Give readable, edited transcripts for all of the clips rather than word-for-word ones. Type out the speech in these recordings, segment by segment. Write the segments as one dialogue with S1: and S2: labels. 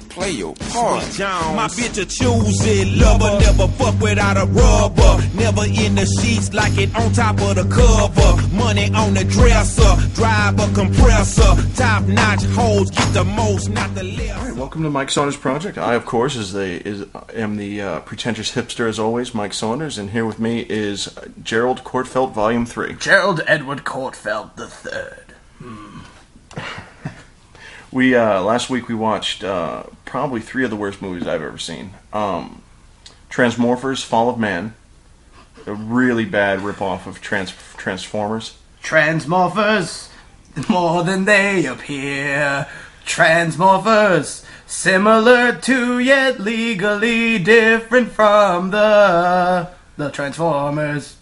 S1: play your part. My bitch a choosy lover, never fuck without a rubber. Never in the sheets like it on top of the cover. Money on the dresser, drive a compressor. Top notch hoes get the most, not the less.
S2: All right, welcome to Mike Saunders Project. I, of course, am the pretentious hipster as always, Mike Saunders, and here with me is Gerald Kortfeld, Volume 3.
S3: Gerald Edward Kortfeld III.
S2: We last week we watched probably 3 of the worst movies I've ever seen. Transmorphers: Fall of Man, a really bad ripoff of Transformers.
S3: Transmorphers, more than they appear. Transmorphers, similar to yet legally different from the Transformers.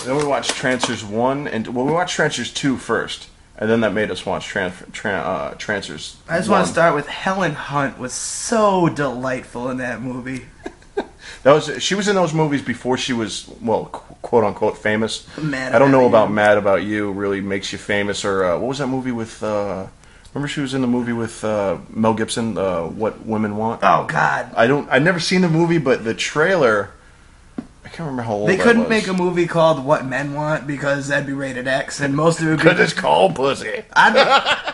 S2: Then we watched Trancers 1 and we watched Trancers 2 first. And then that made us watch Trancers.
S3: I just want to start with Helen Hunt was so delightful in that movie.
S2: She was in those movies before she was, well, quote unquote famous.
S3: I
S2: don't know about Mad About You really makes you famous, or what was that movie with? Remember she was in the movie with Mel Gibson, What Women Want.
S3: Oh God!
S2: I'd never seen the movie, but the trailer. I can't remember how old
S3: they
S2: that
S3: couldn't
S2: was.
S3: make a movie called What Men Want because that'd be rated X, and most of it would be...
S2: Because it's called pussy.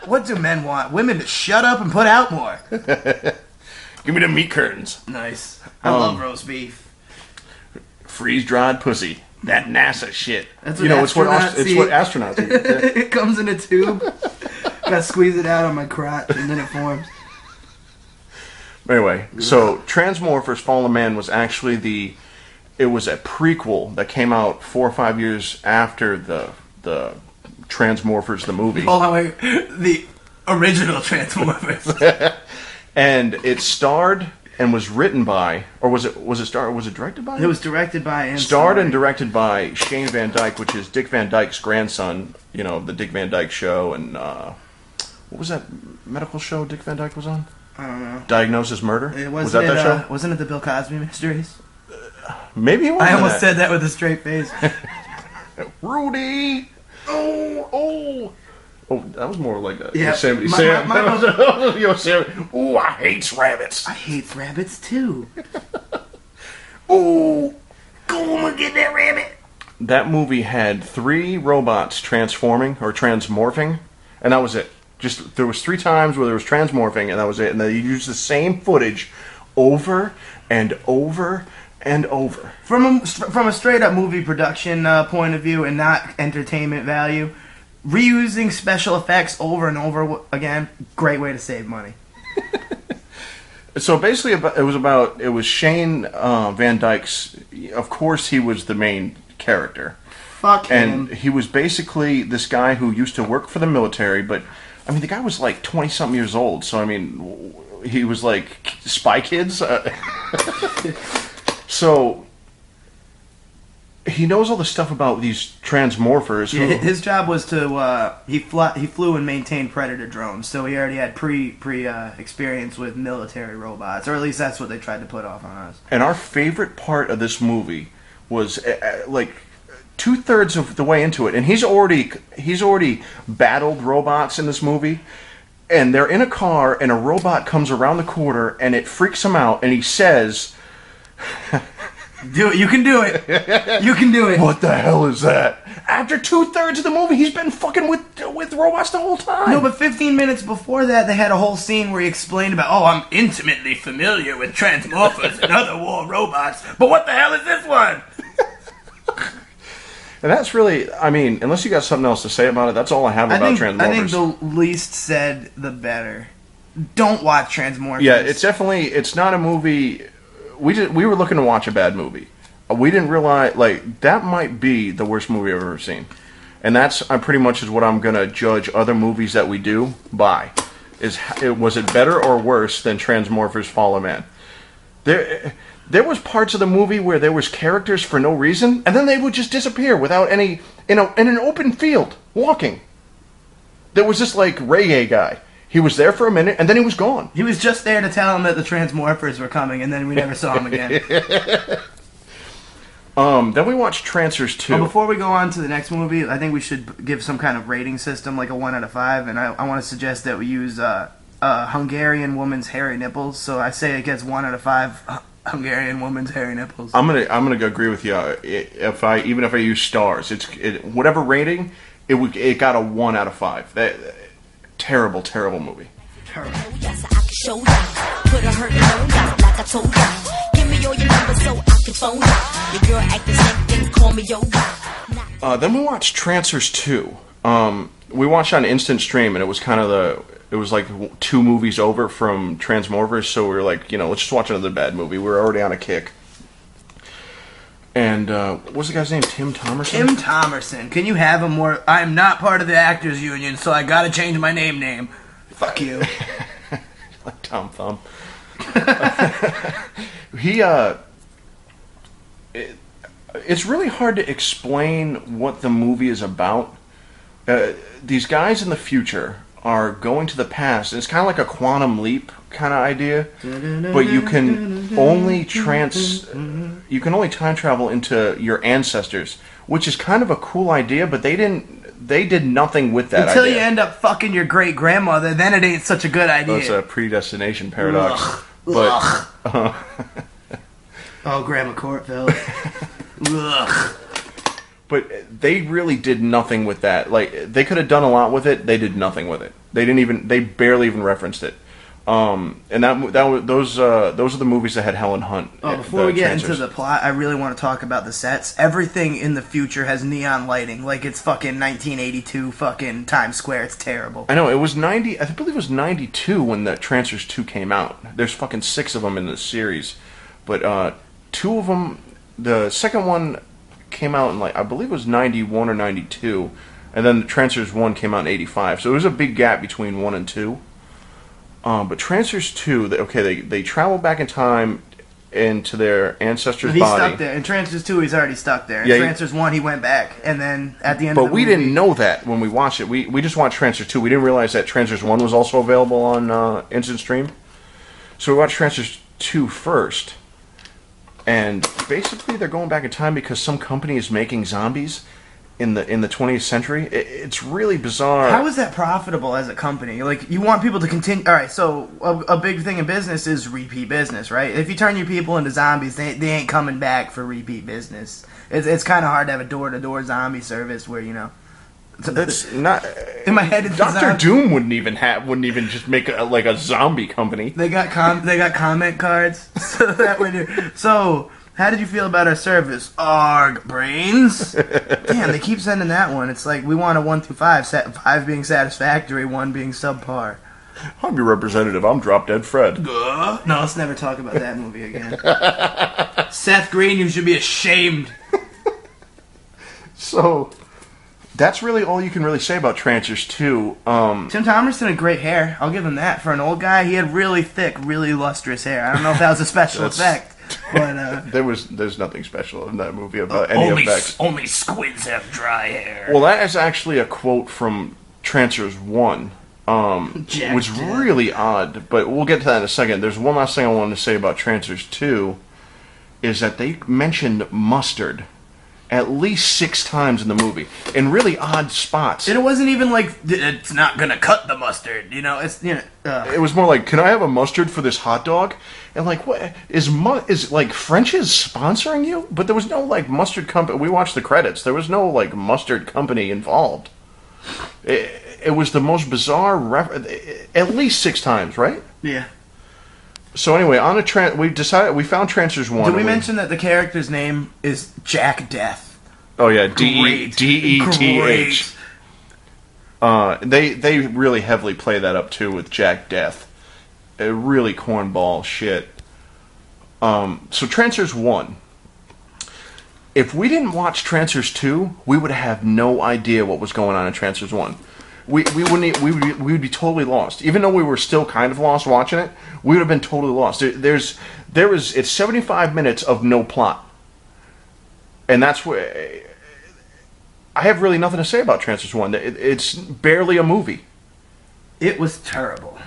S3: What do men want? Women to shut up and put out more.
S2: Give me the meat curtains.
S3: Nice. I love roast beef.
S2: Freeze-dried pussy. That NASA shit.
S3: That's what
S2: it's what astronauts eat.
S3: It comes in a tube. Gotta squeeze it out on my crotch, and then it forms.
S2: Anyway, so Transmorphers: Fall of Man was actually it was a prequel that came out 4 or 5 years after the Transmorphers, the movie.
S3: Hold on, wait. The original Transmorphers.
S2: And it starred and was written by, or was it directed by?
S3: It was directed by and
S2: starred and directed by Shane Van Dyke, which is Dick Van Dyke's grandson. You know, the Dick Van Dyke Show, and what was that medical show Dick Van Dyke was on?
S3: I don't know.
S2: Diagnosis Murder.
S3: Was
S2: that show?
S3: Wasn't it the Bill Cosby Mysteries?
S2: Maybe he was.
S3: I almost said that with a straight face.
S2: Rudy! Oh, that was more like that.
S3: Yeah.
S2: Yosemite Sam. Ooh, I hate rabbits.
S3: I hate rabbits too.
S2: Ooh,
S3: go and get that rabbit.
S2: That movie had 3 robots transforming or transmorphing, and that was it. Just there was 3 times where there was transmorphing, and that was it. And they used the same footage over and over and over.
S3: From a straight up movie production point of view and not entertainment value, reusing special effects over and over again, great way to save money.
S2: So basically, it was Shane Van Dyke's. Of course, he was the main character.
S3: Fuck him.
S2: And he was basically this guy who used to work for the military, but I mean, the guy was like 20-something years old. So I mean, he was like Spy Kids. So he knows all the stuff about these Transmorphers.
S3: Yeah, his job was to he flew and maintained Predator drones, so he already had pre experience with military robots, or at least that's what they tried to put off on us.
S2: And our favorite part of this movie was like 2/3 of the way into it, and he's already battled robots in this movie. And they're in a car, and a robot comes around the corner, and it freaks him out, and he says,
S3: "Do it! You can do it! You can do it!"
S2: What the hell is that? After 2/3 of the movie, he's been fucking with robots the whole time.
S3: No, but 15 minutes before that, they had a whole scene where he explained about, I'm intimately familiar with Transmorphers and other war robots, but what the hell is this one?
S2: And that's really, I mean, unless you got something else to say about it, that's all I have about Transmorphers.
S3: I think the least said, the better. Don't watch Transmorphers.
S2: Yeah, it's not a movie. We were looking to watch a bad movie. We didn't realize, like, that might be the worst movie I've ever seen. And that's pretty much is what I'm going to judge other movies that we do by. Was it better or worse than Transmorphers: Fall of Man? There was parts of the movie where there was characters for no reason, and then they would just disappear without any... in an open field, walking. There was this, like, reggae guy. He was there for a minute, and then he was gone.
S3: He was just there to tell him that the Transmorphers were coming, and then we never saw him again.
S2: Then we watched Trancers II.
S3: Well, before we go on to the next movie, I think we should give some kind of rating system, like a 1 out of 5, and I want to suggest that we use Hungarian woman's hairy nipples, so I say it gets 1 out of 5 Hungarian woman's hairy nipples.
S2: I'm gonna agree with you. Even if I use stars, whatever rating, it got a 1 out of 5. Terrible movie.
S3: Terrible.
S4: Yes, I can show ya. Put a hurt on ya, like I told ya. Give me all your numbers so I can phone ya. Your girl act the same thing, call me yo.
S2: Then we watched Trancers II. We watched on instant stream, and it was kind of it was like 2 movies over from Transmorphers, so we were like, let's just watch another bad movie. We were already on a kick. And what was the guy's name? Tim Thomerson?
S3: Tim Thomerson. Can you have a more... I'm not part of the actors union, so I gotta change my name. Fuck you.
S2: Like Tom Thumb. It's really hard to explain what the movie is about. These guys in the future are going to the past. It's kind of like a quantum leap kind of idea, but you can only time travel into your ancestors, which is kind of a cool idea. But they did nothing with that
S3: until
S2: idea.
S3: You end up fucking your great grandmother. Then it ain't such a good idea.
S2: It's a predestination paradox.
S3: Ugh.
S2: But
S3: oh, Grandma Courtville. Ugh.
S2: But they really did nothing with that. Like, they could have done a lot with it. They did nothing with it. They barely even referenced it. And those are the movies that had Helen Hunt.
S3: Oh, before we get into the plot, I really want to talk about the sets. Everything in the future has neon lighting, like it's fucking 1982 fucking Times Square. It's terrible.
S2: I know, it was 90, I believe it was 92 when the Trancers 2 came out. There's fucking 6 of them in the series. But 2 of them, the second one came out in, like, I believe it was 91 or 92, and then the Trancers 1 came out in 85. So there was a big gap between 1 and 2. But Trancers 2, they travel back in time into their ancestor's body.
S3: He's stuck there. In Trancers 2, he's already stuck there. In Trancers 1, he went back, and then at the end of the movie...
S2: But we didn't know that when we watched it. We just watched Trancers 2. We didn't realize that Trancers 1 was also available on Instant Stream. So we watched Trancers 2 first. And basically they're going back in time because some company is making zombies in the 20th century. It's really bizarre.
S3: How is that profitable as a company? Like, you want people to continue... Alright, so a big thing in business is repeat business, right? If you turn your people into zombies, they ain't coming back for repeat business. It's kind of hard to have a door-to-door zombie service where,
S2: That's not...
S3: In my head, it's
S2: Dr. Doom wouldn't even just make a zombie company.
S3: They got comment cards, so that when you... So, how did you feel about our service? Arg, brains? Damn, they keep sending that one. It's like, we want a 1 through 5, 5 being satisfactory, 1 being subpar.
S2: I'm your representative. I'm Drop Dead Fred.
S3: No, let's never talk about that movie again. Seth Green, you should be ashamed.
S2: So... That's really all you can really say about Trancers 2.
S3: Tim Thomerson had great hair. I'll give him that. For an old guy, he had really thick, really lustrous hair. I don't know if that was a special effect, but
S2: there's nothing special in that movie about any effects.
S3: Only squids have dry hair.
S2: Well, that is actually a quote from Trancers 1, which is really odd, but we'll get to that in a second. There's one last thing I wanted to say about Trancers 2, is that they mentioned mustard at least 6 times in the movie, in really odd spots.
S3: And it wasn't even like, it's not gonna cut the mustard,
S2: It was more like, can I have a mustard for this hot dog? And like, what is like French's sponsoring you? But there was no like mustard company. We watched the credits. There was no like mustard company involved. It was the most bizarre at least 6 times, right?
S3: Yeah.
S2: So anyway, we found Trancers 1.
S3: Did we mention that the character's name is Jack Deth?
S2: Oh yeah, Deth. They really heavily play that up too with Jack Deth. A really cornball shit. So Trancers 1. If we didn't watch Trancers 2, we would have no idea what was going on in Trancers 1. We would be totally lost. Even though we were still kind of lost watching it, we would have been totally lost. It's 75 minutes of no plot. And that's where I have really nothing to say about Trancers 1. It's barely a movie.
S3: It was terrible.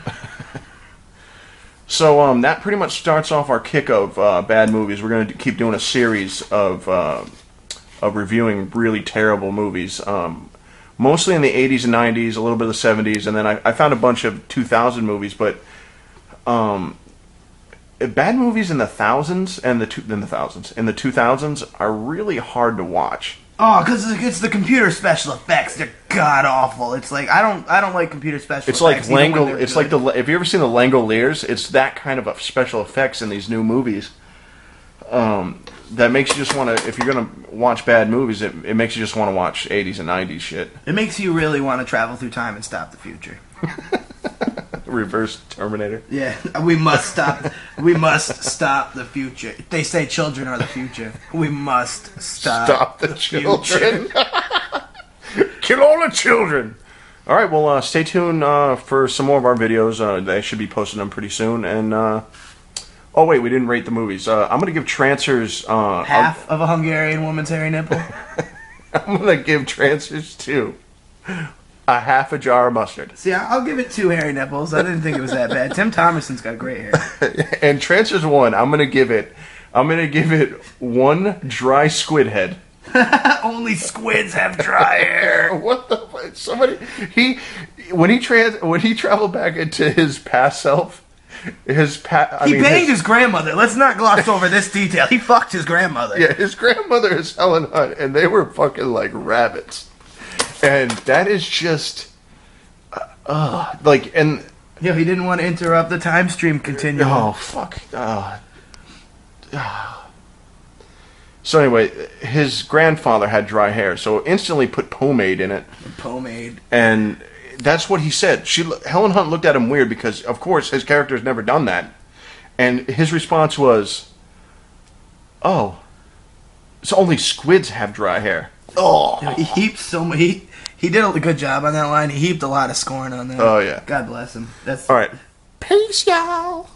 S2: So that pretty much starts off our kick of bad movies. We're going to keep doing a series of reviewing really terrible movies. mostly in the 80s and 90s, a little bit of the 70s, and then I found a bunch of 2000 movies, but bad movies in the thousands and the 2000s are really hard to watch.
S3: Oh, because it's the computer special effects. They're god awful. It's like I don't like computer special
S2: It's
S3: effects.
S2: like It's like if you ever seen the Langoliers, it's that kind of a special effects in these new movies. That makes you just want to. If you're gonna watch bad movies, it makes you just want to watch 80s and 90s shit.
S3: It makes you really want to travel through time and stop the future.
S2: Reverse Terminator.
S3: Yeah, we must stop. We must stop the future. They say children are the future. We must stop
S2: the children. Kill all the children. All right, well, stay tuned for some more of our videos. They should be posting them pretty soon. And oh wait, we didn't rate the movies. I'm gonna give Trancers
S3: half of a Hungarian woman's hairy nipple.
S2: I'm gonna give Trancers II a half a jar of mustard.
S3: See, I'll give it 2 hairy nipples. I didn't think it was that bad. Tim Thomerson's got great hair.
S2: And Trancers 1, I'm gonna give it 1 dry squid head.
S3: Only squids have dry hair.
S2: What the fuck? Somebody when he traveled back into his past self, he
S3: banged his grandmother. Let's not gloss over this detail. He fucked his grandmother.
S2: Yeah, his grandmother is Helen Hunt, and they were fucking like rabbits. And that is just, and...
S3: Yo, he didn't want to interrupt the time stream continuum.
S2: Oh, fuck. So anyway, his grandfather had dry hair, so instantly put pomade in it.
S3: Pomade.
S2: And that's what he said. Helen Hunt looked at him weird because, of course, his character's never done that. And his response was, oh, so only squids have dry hair. Oh,
S3: he heaped so much. He did a good job on that line. He heaped a lot of scorn on that.
S2: Oh yeah.
S3: God bless him. That's
S2: all right. Peace, y'all.